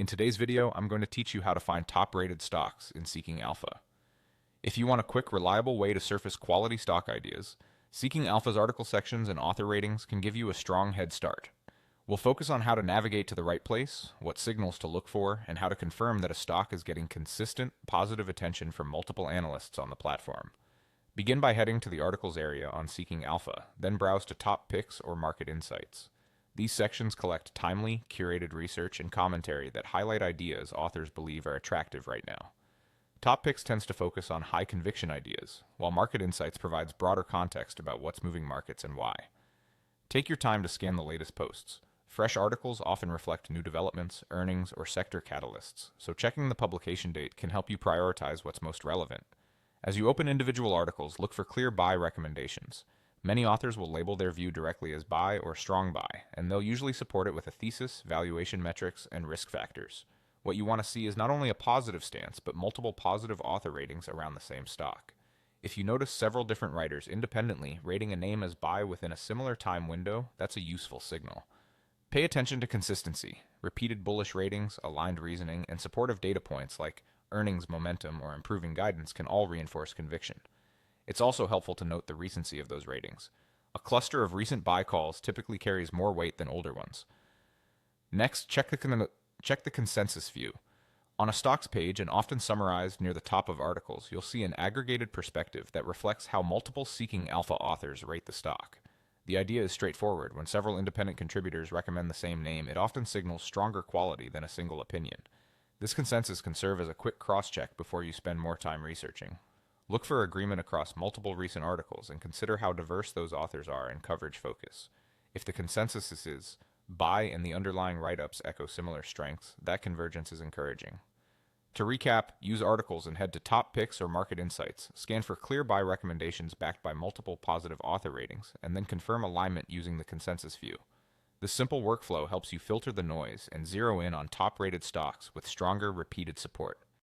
In today's video, I'm going to teach you how to find top-rated stocks in Seeking Alpha. If you want a quick, reliable way to surface quality stock ideas, Seeking Alpha's article sections and author ratings can give you a strong head start. We'll focus on how to navigate to the right place, what signals to look for, and how to confirm that a stock is getting consistent, positive attention from multiple analysts on the platform. Begin by heading to the articles area on Seeking Alpha, then browse to top picks or market insights. These sections collect timely, curated research and commentary that highlight ideas authors believe are attractive right now. Top Picks tends to focus on high-conviction ideas, while Market Insights provides broader context about what's moving markets and why. Take your time to scan the latest posts. Fresh articles often reflect new developments, earnings, or sector catalysts, so checking the publication date can help you prioritize what's most relevant. As you open individual articles, look for clear buy recommendations. Many authors will label their view directly as buy or strong buy, and they'll usually support it with a thesis, valuation metrics, and risk factors. What you want to see is not only a positive stance, but multiple positive author ratings around the same stock. If you notice several different writers independently rating a name as buy within a similar time window, that's a useful signal. Pay attention to consistency. Repeated bullish ratings, aligned reasoning, and supportive data points like earnings momentum or improving guidance can all reinforce conviction. It's also helpful to note the recency of those ratings. A cluster of recent buy calls typically carries more weight than older ones. Next, check the consensus view. On a stocks page, and often summarized near the top of articles, you'll see an aggregated perspective that reflects how multiple Seeking Alpha authors rate the stock. The idea is straightforward. When several independent contributors recommend the same name, it often signals stronger quality than a single opinion. This consensus can serve as a quick cross-check before you spend more time researching. Look for agreement across multiple recent articles and consider how diverse those authors are in coverage focus. If the consensus is buy and the underlying write-ups echo similar strengths, that convergence is encouraging. To recap, use articles and head to top picks or market insights. Scan for clear buy recommendations backed by multiple positive author ratings, and then confirm alignment using the consensus view. This simple workflow helps you filter the noise and zero in on top-rated stocks with stronger, repeated support.